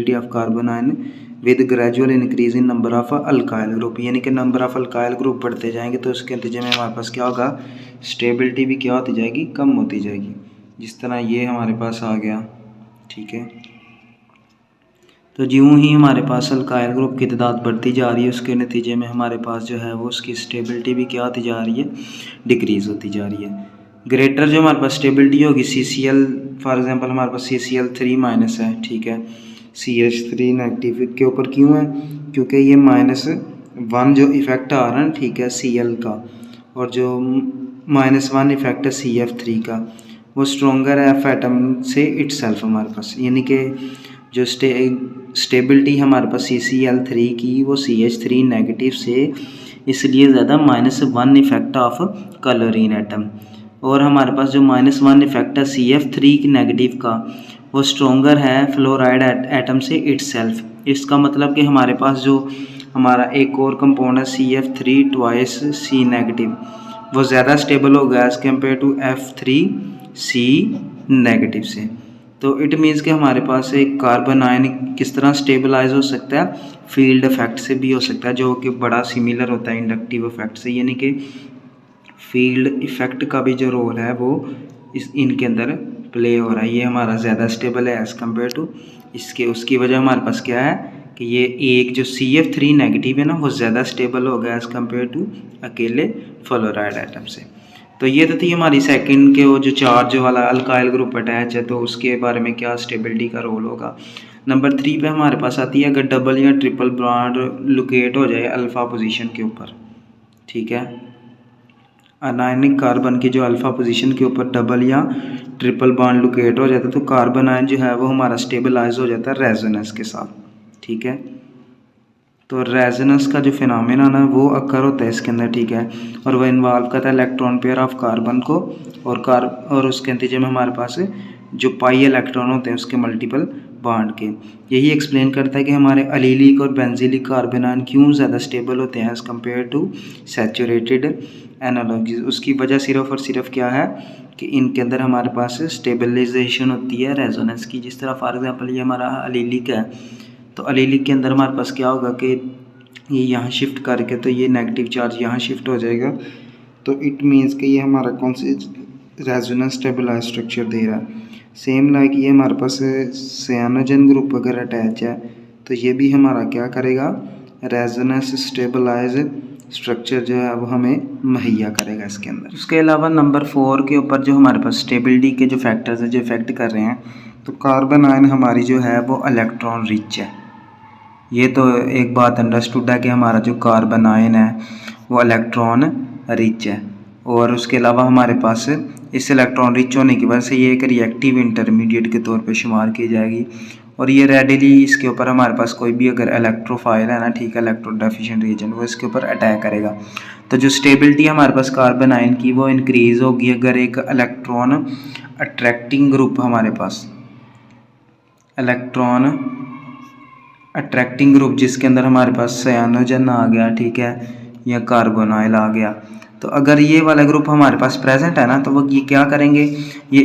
Stability of carbon ion with gradual increase in number of alkyl group, यानी कि number of alkyl group बढ़ते जाएंगे तो उसके नतीजे में हमारे पास क्या होगा, स्टेबिलिटी भी क्या होती जाएगी, कम होती जाएगी। जिस तरह ये हमारे पास आ गया, ठीक है। तो यूँ ही हमारे पास अल्काइल ग्रुप की तादाद बढ़ती जा रही है, उसके नतीजे में हमारे पास जो है वो उसकी स्टेबिलिटी भी क्या होती जा रही है, डिक्रीज़ होती जा रही है। ग्रेटर जो हमारे पास स्टेबिलिटी होगी CCl, फॉर एग्जांपल हमारे पास CCl3 माइनस है, ठीक है, CH3 नेगेटिव के ऊपर क्यों है, क्योंकि ये -1 जो इफ़ेक्ट आ रहा है, ठीक है, Cl का, और जो -1 इफ़ेक्ट है CF3 का, वो स्ट्रॉन्गर है F एटम से इटसेल्फ हमारे पास, यानी कि जो स्टेबिलिटी हमारे पास CCl3 की वो CH3 नेगेटिव से इसलिए ज़्यादा -1 इफ़ेक्ट ऑफ क्लोरीन एटम, और हमारे पास जो -1 इफ़ेक्ट है CF3 की नेगेटिव का वो स्ट्रॉन्गर है फ्लोराइड एटम से इटसेल्फ। इसका मतलब कि हमारे पास जो हमारा एक और कंपाउंड है CF3 ट्वाइस C नेगेटिव, वो ज़्यादा स्टेबल होगा as compare to F3C negative से। तो इट मीन्स कि हमारे पास एक कार्बन आयन किस तरह स्टेबलाइज हो सकता है, फील्ड इफेक्ट से भी हो सकता है, जो कि बड़ा सिमिलर होता है इंडक्टिव इफेक्ट से, यानी कि फील्ड इफेक्ट का भी जो रोल है वो इनके अंदर प्ले हो रहा है। ये हमारा ज़्यादा स्टेबल है एज़ कम्पेयर टू इसके, उसकी वजह हमारे पास क्या है कि ये एक जो CF3 नेगेटिव है ना वो ज़्यादा स्टेबल होगा एज़ कम्पेयर टू अकेले फ्लोराइड एटम से। तो ये तो थी हमारी सेकंड के वो जो चार्ज वाला अल्काइल ग्रुप अटैच है, तो उसके बारे में क्या स्टेबिलिटी का रोल होगा। नंबर 3 पे हमारे पास आती है अगर डबल या ट्रिपल बॉन्ड लोकेट हो जाए अल्फ़ा पोजीशन के ऊपर, ठीक है, अनायनिक कार्बन की जो अल्फ़ा पोजीशन के ऊपर डबल या ट्रिपल बॉन्ड लोकेट हो जाता है तो कार्बन आयन जो है वो हमारा स्टेबलाइज हो जाता है रेजोनेंस के साथ, ठीक है। तो रेजोनेंस का जो फिनोमेना है वो अकर होता है इसके अंदर, ठीक है, और वह इन्वॉल्व करता है इलेक्ट्रॉन पेयर ऑफ कार्बन को और उसके नतीजे में हमारे पास जो पाई इलेक्ट्रॉन होते हैं उसके मल्टीपल बॉन्ड के। यही एक्सप्लेन करता है कि हमारे अलीलिक और बेंजीलिक कार्बन आयन क्यों ज़्यादा स्टेबल होते हैं as compare to saturated analogies. उसकी वजह सिर्फ और सिर्फ क्या है कि इनके अंदर हमारे पास स्टेबलाइजेशन होती है रेजोनेंस की। जिस तरह फॉर एग्जांपल ये हमारा अलीलिक है, तो अलीलिक के अंदर हमारे पास क्या होगा कि ये यहाँ शिफ्ट करके तो ये नेगेटिव चार्ज यहाँ शिफ्ट हो जाएगा, तो इट मीन्स कि ये हमारा कौन सी रेजोनेंस स्टेबलाइज स्ट्रक्चर दे रहा है। सेम लाइक ये हमारे पास साइनोजन ग्रुप अगर अटैच है तो ये भी हमारा क्या करेगा, रेजोनेंस स्टेबलाइज स्ट्रक्चर जो है वो हमें मुहैया करेगा इसके अंदर। उसके अलावा नंबर 4 के ऊपर जो हमारे पास स्टेबिलिटी के जो फैक्टर्स हैं जो इफेक्ट कर रहे हैं, तो कार्बन आयन हमारी जो है वो इलेक्ट्रॉन रिच है। ये तो एक बात अंडरस्टूड है कि हमारा जो कार्बन आयन है वो इलेक्ट्रॉन रिच है, और उसके अलावा हमारे पास इस इलेक्ट्रॉन रिच होने की वजह से ये एक रिएक्टिव इंटरमीडिएट के तौर पे शुमार की जाएगी, और ये रेडिली इसके ऊपर हमारे पास कोई भी अगर इलेक्ट्रोफाइल है ना, ठीक है, इलेक्ट्रो डेफिशिएंट रीजन, वो इसके ऊपर अटैक करेगा। तो जो स्टेबिलिटी हमारे पास कार्बन आयन की वो इंक्रीज़ होगी अगर एक इलेक्ट्रॉन अट्रैक्टिंग ग्रुप हमारे पास, इलेक्ट्रॉन अट्रैक्टिंग ग्रुप जिसके अंदर हमारे पास साइनोजन आ गया, ठीक है, या कार्बोनाइल आ गया, तो अगर ये वाला ग्रुप हमारे पास प्रेजेंट है ना तो वो ये क्या करेंगे, ये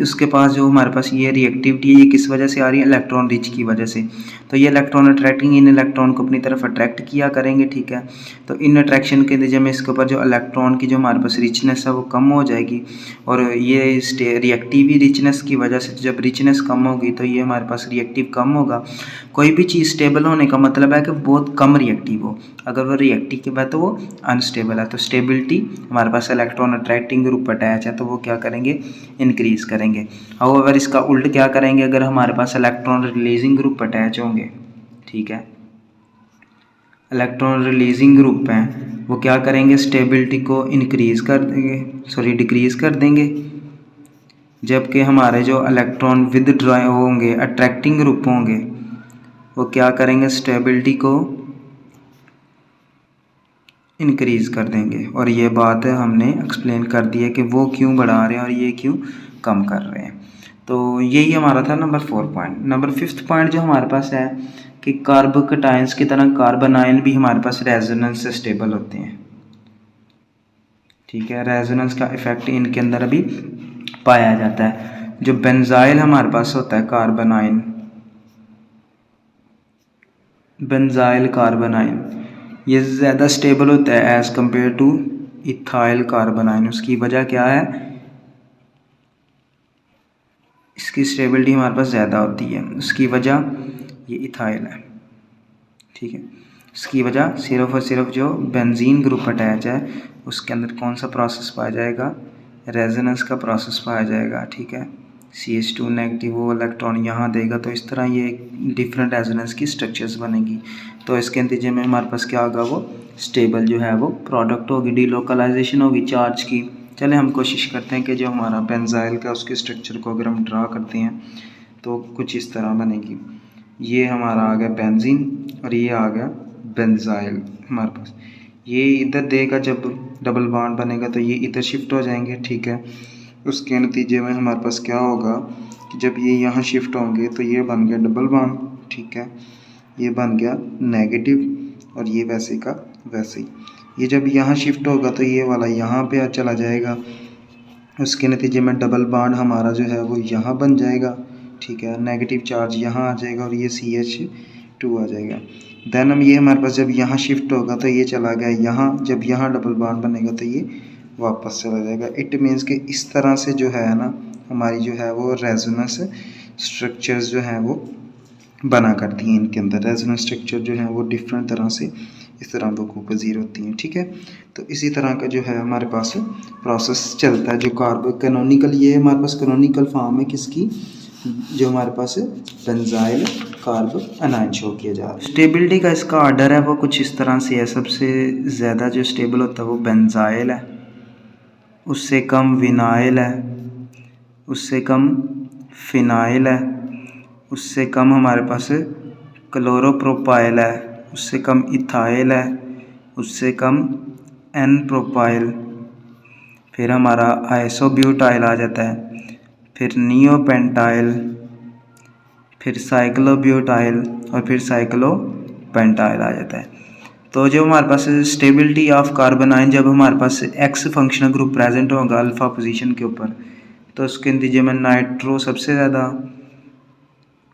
उसके पास जो हमारे पास ये रिएक्टिविटी है ये किस वजह से आ रही है, इलेक्ट्रॉन रिच की वजह से। तो ये इलेक्ट्रॉन अट्रैक्टिंग इन इलेक्ट्रॉन को अपनी तरफ अट्रैक्ट किया करेंगे, ठीक है। तो इन अट्रैक्शन के नतीजे में इसके ऊपर जो इलेक्ट्रॉन की जो हमारे पास रिचनेस है वो कम हो जाएगी, और ये रिएक्टिव रिचनेस की वजह से जब रिचनेस कम होगी तो ये हमारे पास रिएक्टिव कम होगा। कोई भी चीज़ स्टेबल होने का मतलब है कि बहुत कम रिएक्टिव हो, अगर वो रिएक्टिव है तो वो अनस्टेबल है। तो स्टेबिलिटी हमारे पास इलेक्ट्रॉन अट्रैक्टिंग ग्रुप अटैच है तो वो क्या करेंगे, इंक्रीज करेंगे। हाउएवर इसका उल्ट क्या करेंगे, अगर हमारे पास इलेक्ट्रॉन रिलीजिंग ग्रुप अटैच होंगे, ठीक है, इलेक्ट्रॉन रिलीजिंग ग्रुप हैं, वो क्या करेंगे, स्टेबिलिटी को इंक्रीज कर देंगे, सॉरी डिक्रीज कर देंगे। जबकि हमारे जो इलेक्ट्रॉन विदड्रॉ होंगे अट्रैक्टिंग ग्रुप होंगे वो क्या करेंगे, स्टेबिलिटी को इंक्रीज़ कर देंगे। और ये बात हमने एक्सप्लेन कर दी है कि वो क्यों बढ़ा रहे हैं और ये क्यों कम कर रहे हैं। तो यही हमारा था number 4 point. Number 5th point जो हमारे पास है कि कार्बोकटायंस की तरह कार्बन आयन भी हमारे पास रेजोनेंस से स्टेबल होते हैं, ठीक है, रेजोनेंस का इफेक्ट इनके अंदर अभी पाया जाता है। जो बेंजाइल हमारे पास होता है कार्बन आयन, बेंजाइल कार्बोनाइन, ये ज़्यादा स्टेबल होता है एज़ कम्पेयर टू इथाइल कार्बोनाइन। उसकी वजह क्या है, इसकी स्टेबिलिटी हमारे पास ज़्यादा होती है। उसकी वजह ये इथाइल है, ठीक है। इसकी वजह सिर्फ और सिर्फ जो बेंजीन ग्रुप अटैच है उसके अंदर कौन सा प्रोसेस पाया जाएगा, रेजोनेंस का प्रोसेस पाया जाएगा, ठीक है। CH2 नेगेटिव वो इलेक्ट्रॉन यहाँ देगा, तो इस तरह ये डिफरेंट रेजोनेंस की स्ट्रक्चर्स बनेगी। तो इसके नतीजे में हमारे पास क्या होगा, वो स्टेबल जो है वो प्रोडक्ट होगी, डिलोकलाइजेशन होगी चार्ज की। चले हम कोशिश करते हैं कि जो हमारा बेंजाइल का उसके स्ट्रक्चर को अगर हम ड्रा करते हैं तो कुछ इस तरह बनेगी। ये हमारा आ गया बेंजीन और ये आ गया बेंजाइल हमारे पास। ये इधर देगा, जब डबल बॉन्ड बनेगा तो ये इधर शिफ्ट हो जाएंगे, ठीक है। उसके नतीजे में हमारे पास क्या होगा कि जब ये यहाँ शिफ्ट होंगे तो ये बन गया डबल बॉन्ड, ठीक है। ये बन गया नेगेटिव और ये वैसे का वैसे ही। ये जब यहाँ शिफ्ट होगा तो ये वाला यहाँ पे चला जाएगा, उसके नतीजे में डबल बॉन्ड हमारा जो है वो यहाँ बन जाएगा, ठीक है। नेगेटिव चार्ज यहाँ आ जाएगा और ये CH2 आ जाएगा। देन हम ये हमारे पास जब यहाँ शिफ्ट होगा तो ये चला गया यहाँ, जब यहाँ डबल बॉन्ड बनेगा तो ये वापस चला जाएगा। इट मीन्स कि इस तरह से जो है ना हमारी जो है वो रेजोनेंस स्ट्रक्चर्स जो हैं वो बना करती हैं। इनके अंदर रेजोनेंस स्ट्रक्चर जो है वो डिफरेंट तरह से इस तरह वो कंपोजिट होती हैं, ठीक है। तो इसी तरह का जो है हमारे पास प्रोसेस चलता है। जो कार्बो कैनोनिकल, ये हमारे पास कैनोनिकल फॉर्म है किसकी, जो हमारे पास बेंजाइल कार्बोनाइन शो किया जा रहा है। स्टेबिलिटी का इसका ऑर्डर है वो कुछ इस तरह से है। सबसे ज़्यादा जो स्टेबल होता है वो बेंजाइल है, उससे कम विनाइल है, उससे कम फिनाइल है, उससे कम हमारे पास क्लोरोप्रोपाइल है, उससे कम इथाइल है, उससे कम एन प्रोपाइल, फिर हमारा आइसोब्यूटाइल आ जाता है, फिर नियोपेंटाइल, फिर साइक्लोब्यूटाइल और फिर साइक्लोपेंटाइल आ जाता है। तो जो हमारे पास स्टेबिलिटी ऑफ कार्बोनाइन, जब हमारे पास एक्स फंक्शनल ग्रुप प्रेजेंट होगा अल्फ़ा पोजीशन के ऊपर, तो उसके नतीजे में नाइट्रो सबसे ज़्यादा,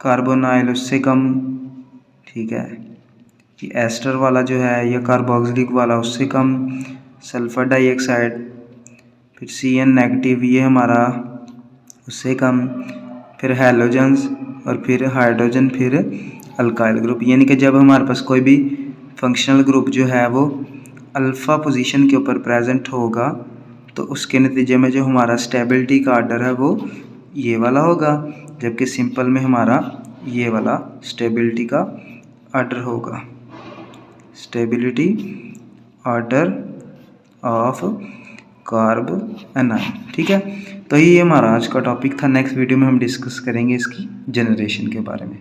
कार्बोनाइल उससे कम, ठीक है। ये एस्टर वाला जो है या कार्बोक्सिलिक वाला उससे कम, सल्फर डाइऑक्साइड, फिर CN नेगेटिव ये हमारा उससे कम, फिर हैलोजन्स और फिर हाइड्रोजन, फिर अल्काइल ग्रुप। यानी कि जब हमारे पास कोई भी फंक्शनल ग्रुप जो है वो अल्फ़ा पोजीशन के ऊपर प्रेजेंट होगा तो उसके नतीजे में जो हमारा स्टेबिलिटी का ऑर्डर है वो ये वाला होगा, जबकि सिंपल में हमारा ये वाला स्टेबिलिटी का ऑर्डर होगा, स्टेबिलिटी ऑर्डर ऑफ कार्बोनाइन, ठीक है। तो ये हमारा आज का टॉपिक था। नेक्स्ट वीडियो में हम डिस्कस करेंगे इसकी जनरेशन के बारे में।